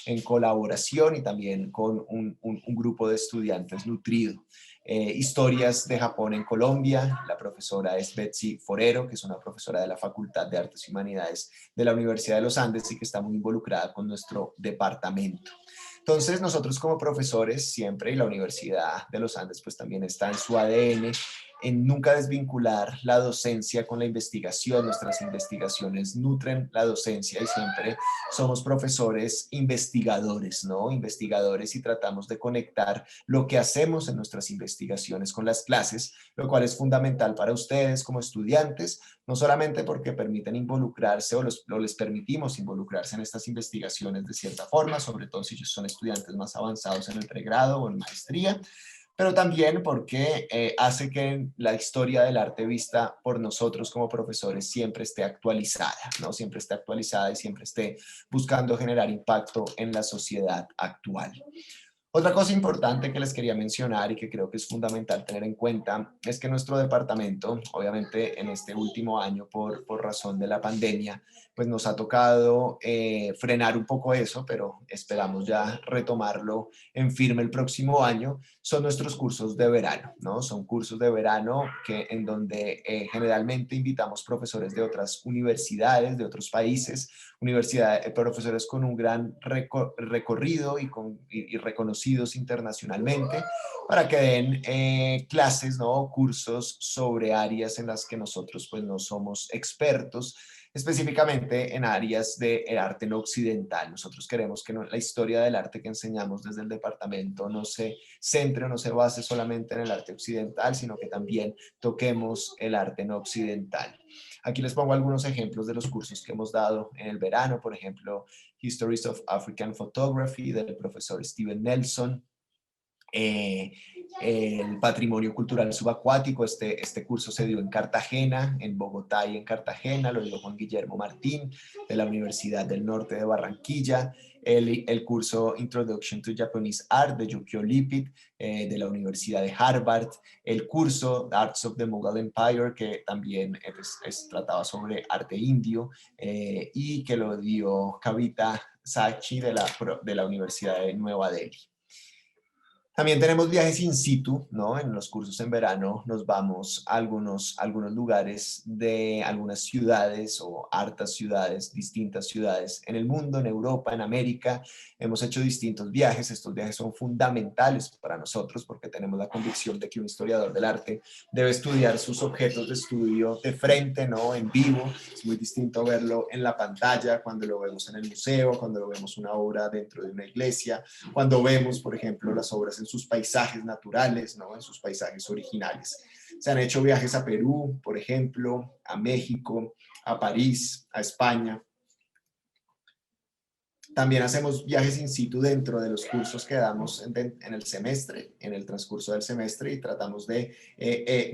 en colaboración y también con un grupo de estudiantes nutrido. Historias de Japón en Colombia. La profesora es Betsy Forero, que es una profesora de la Facultad de Artes y Humanidades de la Universidad de los Andes y que está muy involucrada con nuestro departamento. Entonces, nosotros como profesores siempre, y la Universidad de los Andes pues también está en su ADN, en nunca desvincular la docencia con la investigación. Nuestras investigaciones nutren la docencia y siempre somos profesores investigadores, ¿no? Investigadores y tratamos de conectar lo que hacemos en nuestras investigaciones con las clases, lo cual es fundamental para ustedes como estudiantes, no solamente porque permiten involucrarse o les permitimos involucrarse en estas investigaciones de cierta forma, sobre todo si ellos son estudiantes más avanzados en el pregrado o en maestría, pero también porque hace que la historia del arte vista por nosotros como profesores siempre esté actualizada, ¿no? Siempre esté actualizada y siempre esté buscando generar impacto en la sociedad actual. Otra cosa importante que les quería mencionar y que creo que es fundamental tener en cuenta es que nuestro departamento, obviamente en este último año por razón de la pandemia, pues nos ha tocado frenar un poco eso, pero esperamos ya retomarlo en firme el próximo año. Son nuestros cursos de verano, ¿no? Son cursos de verano en donde generalmente invitamos profesores de otras universidades, de otros países, profesores con un gran recorrido y reconocidos internacionalmente para que den clases, ¿no? Cursos sobre áreas en las que nosotros pues no somos expertos, específicamente en áreas del arte no occidental. Nosotros queremos que la historia del arte que enseñamos desde el departamento no se centre o no se base solamente en el arte occidental, sino que también toquemos el arte no occidental. Aquí les pongo algunos ejemplos de los cursos que hemos dado en el verano, por ejemplo, Histories of African Photography del profesor Steven Nelson, eh, el patrimonio cultural subacuático. Este curso se dio en Cartagena, en Bogotá y en Cartagena, lo dio Juan Guillermo Martín de la Universidad del Norte de Barranquilla. El curso Introduction to Japanese Art de Yukio Lipit de la Universidad de Harvard, el curso Arts of the Mughal Empire, que también trataba sobre arte indio, y que lo dio Kavita Sachi de la Universidad de Nueva Delhi. También tenemos viajes in situ, ¿no? En los cursos en verano nos vamos a algunos lugares de algunas ciudades o hartas ciudades, distintas ciudades en el mundo, en Europa, en América. Hemos hecho distintos viajes. Estos viajes son fundamentales para nosotros porque tenemos la convicción de que un historiador del arte debe estudiar sus objetos de estudio de frente, ¿no? En vivo. Es muy distinto verlo en la pantalla, cuando lo vemos en el museo, cuando lo vemos una obra dentro de una iglesia, cuando vemos, por ejemplo, las obras en sus paisajes naturales, ¿no? En sus paisajes originales. Se han hecho viajes a Perú, por ejemplo, a México, a París, a España. También hacemos viajes in situ dentro de los cursos que damos en el semestre, en el transcurso del semestre, y tratamos de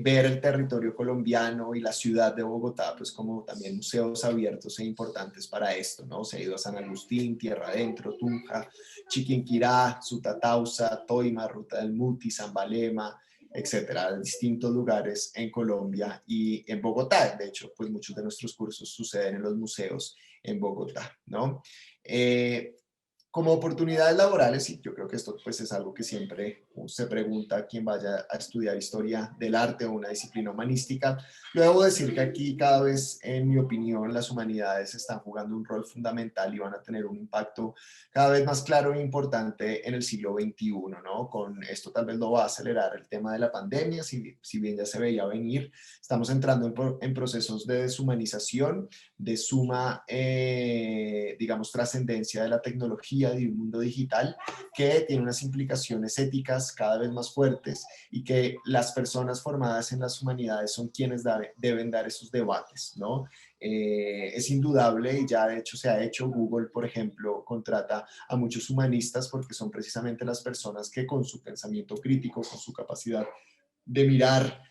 ver el territorio colombiano y la ciudad de Bogotá, pues como también museos abiertos e importantes para esto, ¿no? Se ha ido a San Agustín, Tierra Adentro, Tunja, Chiquinquirá, Sutatausa, Toima, Ruta del Muti, Zambalema, etcétera, distintos lugares en Colombia y en Bogotá. De hecho, pues muchos de nuestros cursos suceden en los museos en Bogotá, ¿no? Eh, Como oportunidades laborales, y yo creo que esto pues es algo que siempre se pregunta a quien vaya a estudiar historia del arte o una disciplina humanística, lo debo decir que aquí cada vez, en mi opinión, las humanidades están jugando un rol fundamental y van a tener un impacto cada vez más claro e importante en el siglo XXI, ¿no? Con esto tal vez lo va a acelerar el tema de la pandemia, si bien ya se veía venir. Estamos entrando en procesos de deshumanización, de suma, digamos, trascendencia de la tecnología, de un mundo digital que tiene unas implicaciones éticas cada vez más fuertes y que las personas formadas en las humanidades son quienes deben dar esos debates, ¿no? Es indudable y ya de hecho se ha hecho. Google, por ejemplo, contrata a muchos humanistas porque son precisamente las personas que con su pensamiento crítico, con su capacidad de mirar,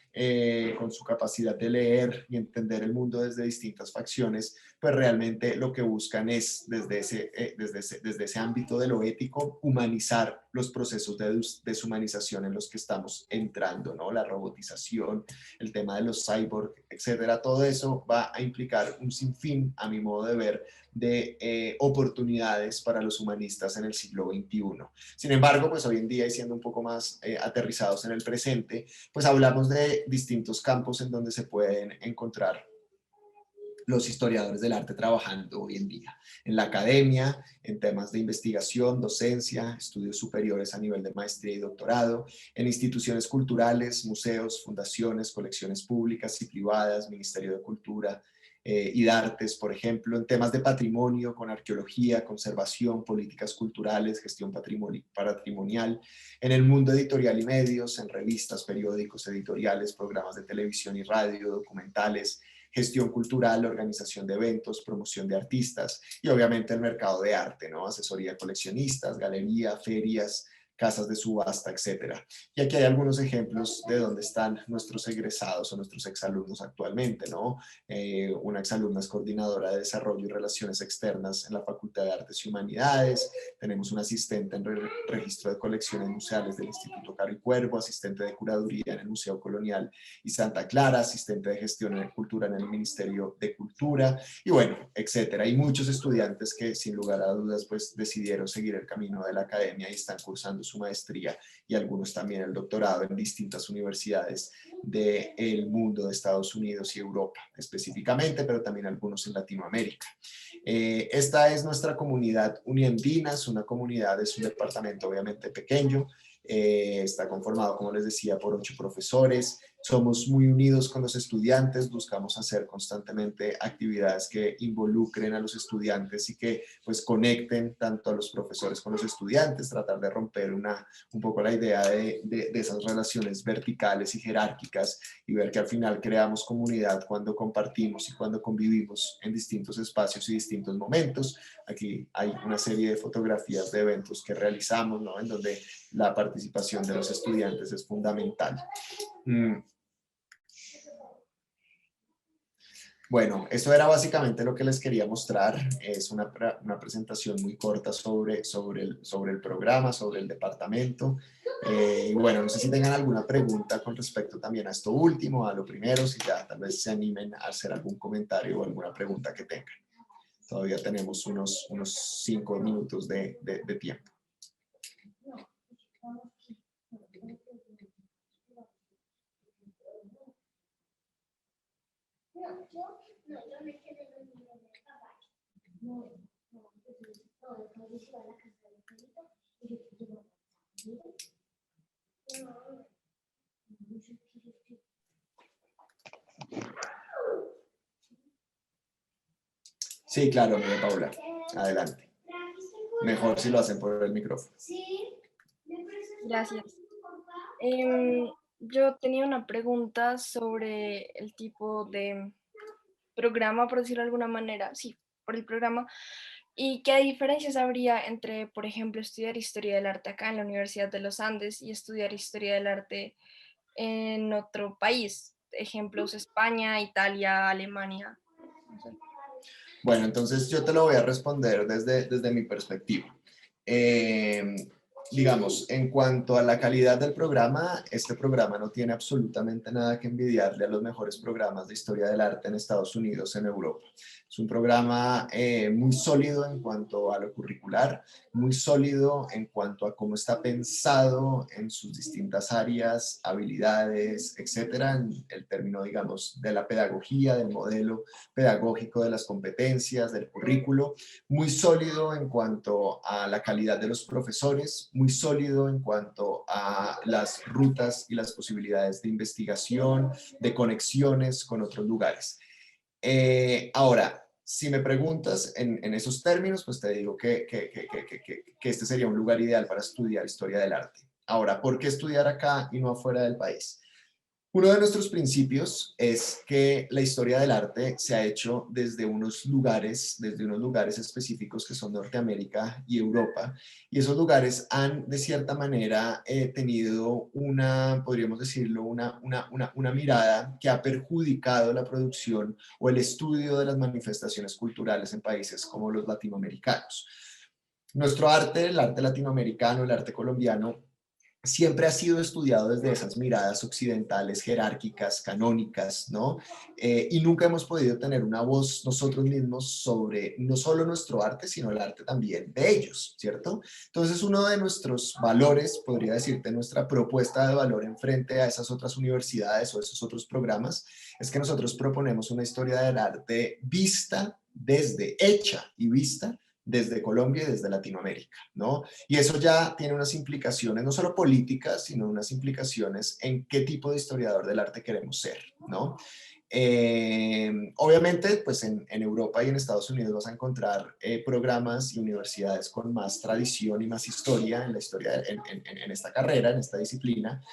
con su capacidad de leer y entender el mundo desde distintas facciones, pues realmente lo que buscan es desde ese ámbito de lo ético, humanizar los procesos de deshumanización en los que estamos entrando, ¿no? La robotización, el tema de los cyborg, etcétera. Todo eso va a implicar un sinfín, a mi modo de ver, de oportunidades para los humanistas en el siglo XXI. Sin embargo, pues hoy en día, y siendo un poco más aterrizados en el presente, pues hablamos de distintos campos en donde se pueden encontrar los historiadores del arte trabajando hoy en día, en la academia, en temas de investigación, docencia, estudios superiores a nivel de maestría y doctorado, en instituciones culturales, museos, fundaciones, colecciones públicas y privadas, Ministerio de Cultura y de Artes, por ejemplo, en temas de patrimonio, con arqueología, conservación, políticas culturales, gestión patrimonial, en el mundo editorial y medios, en revistas, periódicos, editoriales, programas de televisión y radio, documentales, gestión cultural, organización de eventos, promoción de artistas y obviamente el mercado de arte, ¿no? Asesoría a coleccionistas, galería, ferias, casas de subasta, etcétera. Y aquí hay algunos ejemplos de dónde están nuestros egresados o nuestros exalumnos actualmente, ¿no? Una exalumna es coordinadora de desarrollo y relaciones externas en la Facultad de Artes y Humanidades. Tenemos un asistente en registro de colecciones museales del Instituto Caro y Cuervo, asistente de curaduría en el Museo Colonial y Santa Clara, asistente de gestión de cultura en el Ministerio de Cultura, y bueno, etcétera. Hay muchos estudiantes que sin lugar a dudas pues decidieron seguir el camino de la academia y están cursando su maestría y algunos también el doctorado en distintas universidades del mundo de Estados Unidos y Europa específicamente, pero también algunos en Latinoamérica. Esta es nuestra comunidad uniandina, es una comunidad, es un departamento obviamente pequeño, está conformado, como les decía, por 8 profesores. Somos muy unidos con los estudiantes, buscamos hacer constantemente actividades que involucren a los estudiantes y que pues conecten tanto a los profesores con los estudiantes, tratar de romper un poco la idea de esas relaciones verticales y jerárquicas y ver que al final creamos comunidad cuando compartimos y cuando convivimos en distintos espacios y distintos momentos. Aquí hay una serie de fotografías de eventos que realizamos, ¿no? En donde la participación de los estudiantes es fundamental. Bueno, eso era básicamente lo que les quería mostrar. Es una presentación muy corta sobre el programa, sobre el departamento. Y bueno, no sé si tengan alguna pregunta con respecto también a esto último, a lo primero, si ya tal vez se animen a hacer algún comentario o alguna pregunta que tengan. Todavía tenemos unos 5 minutos de tiempo. Yo me quedé dormida en el caballo. No, todo el se va a la casa del perrito y yo Sí, claro, mire, Paula. Adelante. Mejor si lo hacen por el micrófono. Gracias. Yo tenía una pregunta sobre el tipo de programa, por decirlo de alguna manera, sí, por el programa, y qué diferencias habría entre, por ejemplo, estudiar Historia del Arte acá en la Universidad de los Andes y estudiar Historia del Arte en otro país, ejemplos España, Italia, Alemania. No sé. Bueno, entonces yo te lo voy a responder desde mi perspectiva. Digamos, en cuanto a la calidad del programa, este programa no tiene absolutamente nada que envidiarle a los mejores programas de historia del arte en Estados Unidos, en Europa. Es un programa muy sólido en cuanto a lo curricular, muy sólido en cuanto a cómo está pensado en sus distintas áreas, habilidades, etcétera, en el término, digamos, de la pedagogía, del modelo pedagógico, de las competencias, del currículo, muy sólido en cuanto a la calidad de los profesores, muy sólido en cuanto a las rutas y las posibilidades de investigación, de conexiones con otros lugares. Ahora, si me preguntas en esos términos, pues te digo que este sería un lugar ideal para estudiar historia del arte. Ahora, ¿por qué estudiar acá y no afuera del país? Uno de nuestros principios es que la historia del arte se ha hecho desde unos lugares específicos que son Norteamérica y Europa, y esos lugares han de cierta manera tenido podríamos decirlo, una mirada que ha perjudicado la producción o el estudio de las manifestaciones culturales en países como los latinoamericanos. Nuestro arte, el arte latinoamericano, el arte colombiano, siempre ha sido estudiado desde esas miradas occidentales, jerárquicas, canónicas, ¿no? Y nunca hemos podido tener una voz nosotros mismos sobre no solo nuestro arte, sino el arte también de ellos, ¿cierto? Entonces, uno de nuestros valores, podría decirte, nuestra propuesta de valor en frente a esas otras universidades o esos otros programas, es que nosotros proponemos una historia del arte hecha y vista desde Colombia y desde Latinoamérica, ¿no? Y eso ya tiene unas implicaciones, no solo políticas, sino unas implicaciones en qué tipo de historiador del arte queremos ser, ¿no? Obviamente, pues en Europa y en Estados Unidos vas a encontrar programas y universidades con más tradición y más historia en la historia, en esta carrera, en esta disciplina,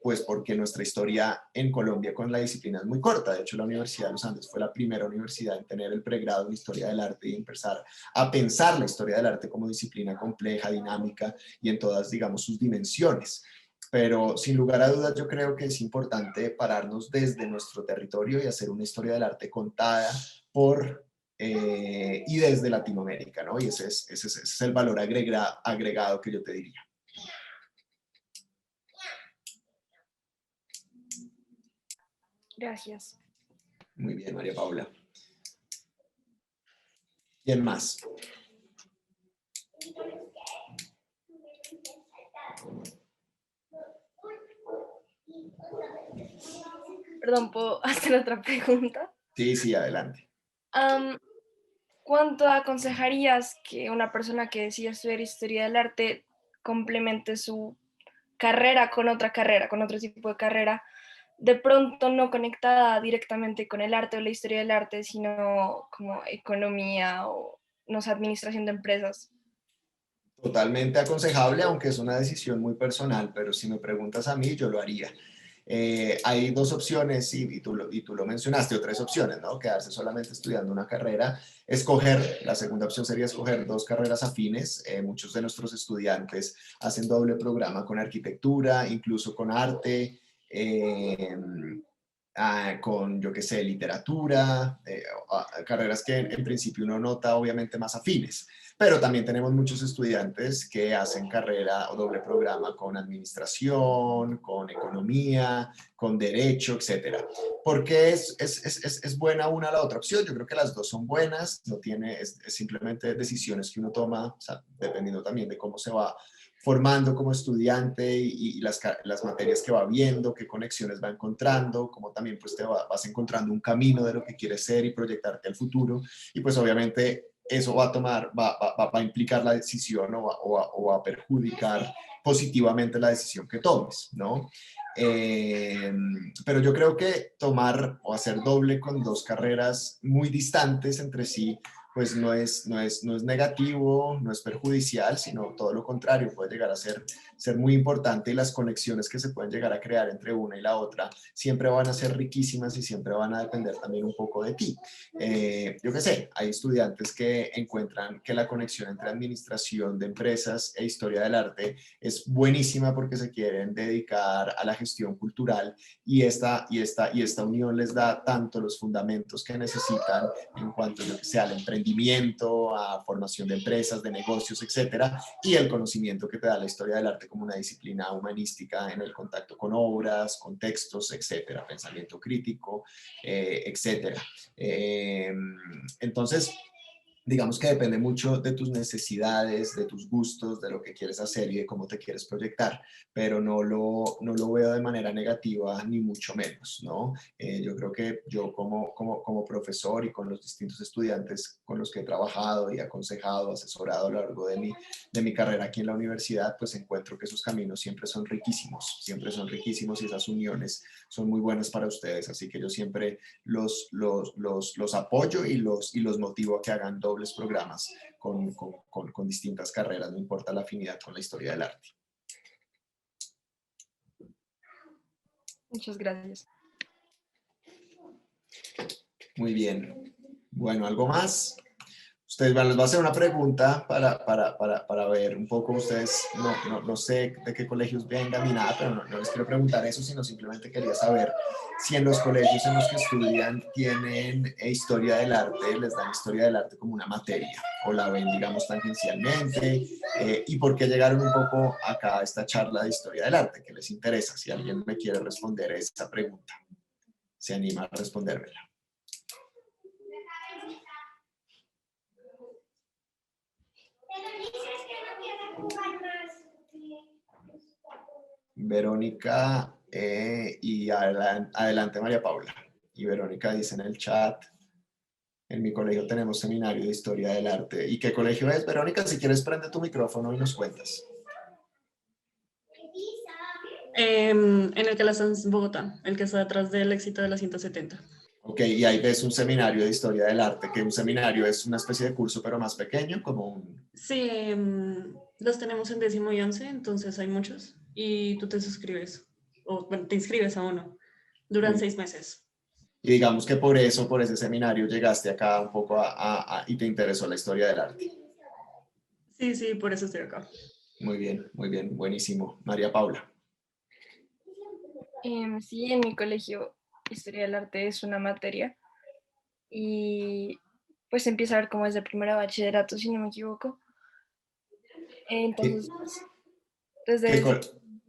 pues porque nuestra historia en Colombia con la disciplina es muy corta. De hecho, la Universidad de los Andes fue la primera universidad en tener el pregrado en Historia del Arte y empezar a pensar la historia del arte como disciplina compleja, dinámica y en todas, digamos, sus dimensiones. Pero sin lugar a dudas yo creo que es importante pararnos desde nuestro territorio y hacer una historia del arte contada por y desde Latinoamérica, ¿no? Y ese es el valor agregado que yo te diría. Gracias. Muy bien, María Paula. ¿Quién más? Perdón, ¿puedo hacer otra pregunta? Sí, sí, adelante. ¿Cuánto aconsejarías que una persona que decida estudiar historia del arte complemente su carrera, con otro tipo de carrera, de pronto no conectada directamente con el arte o la historia del arte, sino como economía o, no sé, administración de empresas? Totalmente aconsejable, aunque es una decisión muy personal, pero si me preguntas a mí, yo lo haría. Hay dos opciones, y tú lo mencionaste, o tres opciones, ¿no? Quedarse solamente estudiando una carrera, escoger, la segunda opción sería escoger dos carreras afines. Muchos de nuestros estudiantes hacen doble programa con arquitectura, incluso con arte, con, yo qué sé, literatura, carreras que en principio uno nota obviamente más afines. Pero también tenemos muchos estudiantes que hacen carrera o doble programa con administración, con economía, con derecho, etcétera. ¿Por qué es buena una a la otra opción? Yo creo que las dos son buenas, no tiene, es simplemente decisiones que uno toma, o sea, dependiendo también de cómo se va formando como estudiante y las materias que va viendo, qué conexiones va encontrando, como también pues vas encontrando un camino de lo que quieres ser y proyectarte al futuro. Y pues obviamente eso va a implicar la decisión o va a perjudicar positivamente la decisión que tomes, ¿no? Pero yo creo que tomar o hacer doble con dos carreras muy distantes entre sí, pues no es negativo, no es perjudicial, sino todo lo contrario, puede llegar a ser muy importante y las conexiones que se pueden llegar a crear entre una y la otra siempre van a ser riquísimas y siempre van a depender también un poco de ti. Yo qué sé, hay estudiantes que encuentran que la conexión entre administración de empresas e historia del arte es buenísima porque se quieren dedicar a la gestión cultural y esta unión les da tanto los fundamentos que necesitan en cuanto, yo que sé, al emprendimiento, a formación de empresas, de negocios, etcétera, y el conocimiento que te da la historia del arte como una disciplina humanística en el contacto con obras, con textos, etcétera, pensamiento crítico, etcétera. Entonces, digamos que depende mucho de tus necesidades, de tus gustos, de lo que quieres hacer y de cómo te quieres proyectar, pero no lo veo de manera negativa ni mucho menos, ¿no? Yo creo que yo como profesor y con los distintos estudiantes con los que he trabajado y aconsejado, asesorado a lo largo de mi carrera aquí en la universidad, pues encuentro que esos caminos siempre son riquísimos y esas uniones son muy buenas para ustedes, así que yo siempre los apoyo y los motivo a que hagan dobles programas con distintas carreras, no importa la afinidad con la historia del arte. Muchas gracias. Muy bien. Bueno, ¿algo más? Ustedes, bueno, les voy a hacer una pregunta para ver un poco ustedes, no sé de qué colegios vengan ni nada, pero no les quiero preguntar eso, sino simplemente quería saber si en los colegios en los que estudian tienen historia del arte, les dan historia del arte como una materia, o la ven, digamos, tangencialmente, y por qué llegaron un poco acá a esta charla de historia del arte, que les interesa, si alguien me quiere responder esa pregunta, se anima a respondérmela. Verónica y adelante María Paula. Y Verónica dice en el chat, en mi colegio tenemos seminario de historia del arte. ¿Y qué colegio es, Verónica? Si quieres prende tu micrófono y nos cuentas. En el que la están en Bogotá, el que está detrás del éxito de la 170. Ok, y ahí ves un seminario de historia del arte, que un seminario es una especie de curso, pero más pequeño, como un... Sí, los tenemos en 10º y 11, entonces hay muchos. Y tú te suscribes, o bueno, te inscribes a uno. Duran Muy 6 meses. Y digamos que por eso, por ese seminario, llegaste acá un poco y te interesó la historia del arte. Sí, sí, por eso estoy acá. Muy bien, buenísimo. María Paula. Sí, en mi colegio Historia del Arte es una materia y pues empieza a ver como desde primero de bachillerato, si no me equivoco. ¿Qué, Entonces, qué, desde co-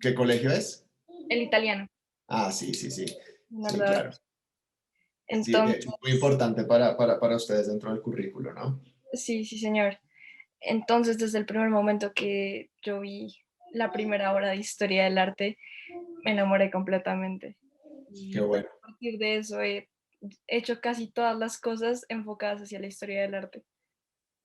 qué colegio es? el italiano, Ah, sí, sí, sí. Sí, ¿verdad? claro. Sí, de Entonces, hecho, muy importante para ustedes dentro del currículo, ¿no? sí, sí, señor. Entonces, desde el primer momento que yo vi la primera obra de Historia del Arte, me enamoré completamente. Qué Y pues bueno. a partir de eso he hecho casi todas las cosas enfocadas hacia la historia del arte.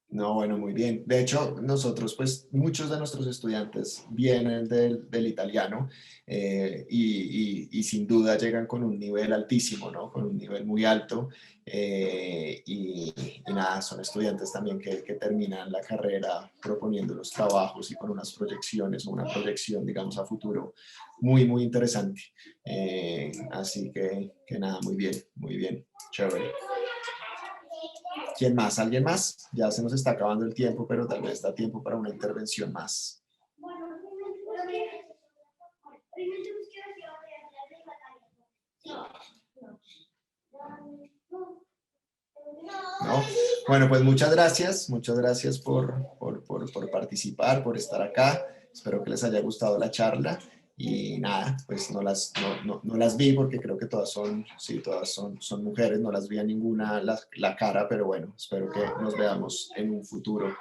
No, bueno, muy bien. De hecho, nosotros, pues, muchos de nuestros estudiantes vienen del italiano y sin duda llegan con un nivel altísimo, ¿no? Con un nivel muy alto. Y nada, son estudiantes también que terminan la carrera proponiendo los trabajos y con unas proyecciones o una proyección, digamos, a futuro muy, muy interesante. Así que nada, muy bien, chévere. ¿Quién más? ¿Alguien más? Ya se nos está acabando el tiempo, pero tal vez da tiempo para una intervención más. ¿No? Bueno, pues muchas gracias por participar, por estar acá. Espero que les haya gustado la charla. Y nada, pues no las vi porque creo que todas son, sí, son mujeres, no las vi a ninguna la cara, pero bueno, espero que nos veamos en un futuro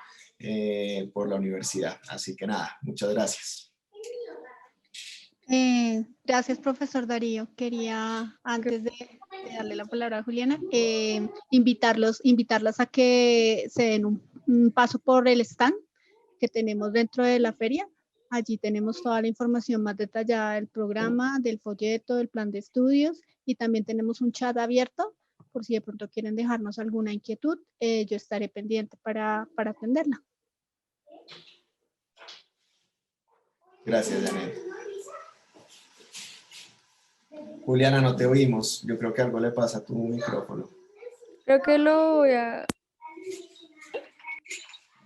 por la universidad. Así que nada, muchas gracias. Gracias, profesor Darío. Quería, antes de darle la palabra a Juliana, invitarlas a que se den un paso por el stand que tenemos dentro de la feria. Allí tenemos toda la información más detallada del programa, del folleto, del plan de estudios, y también tenemos un chat abierto por si de pronto quieren dejarnos alguna inquietud. Yo estaré pendiente para atenderla. Gracias, Janet. Juliana, no te oímos. Yo creo que algo le pasa a tu micrófono. Creo que lo voy a...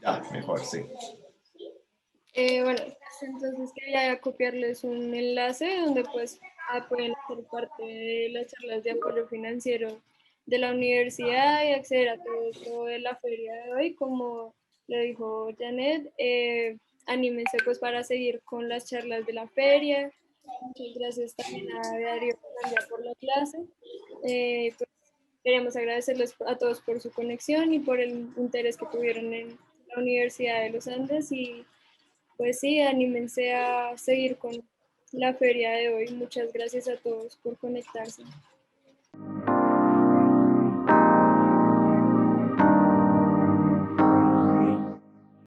Ya, mejor, sí. Bueno, pues entonces quería copiarles un enlace donde pues pueden hacer parte de las charlas de apoyo financiero de la universidad y acceder a todo esto de la feria de hoy, como lo dijo Janet. Anímense pues para seguir con las charlas de la feria. Muchas gracias también a Darío por la clase. Pues, queremos agradecerles a todos por su conexión y por el interés que tuvieron en la Universidad de los Andes y pues sí, anímense a seguir con la feria de hoy. Muchas gracias a todos por conectarse.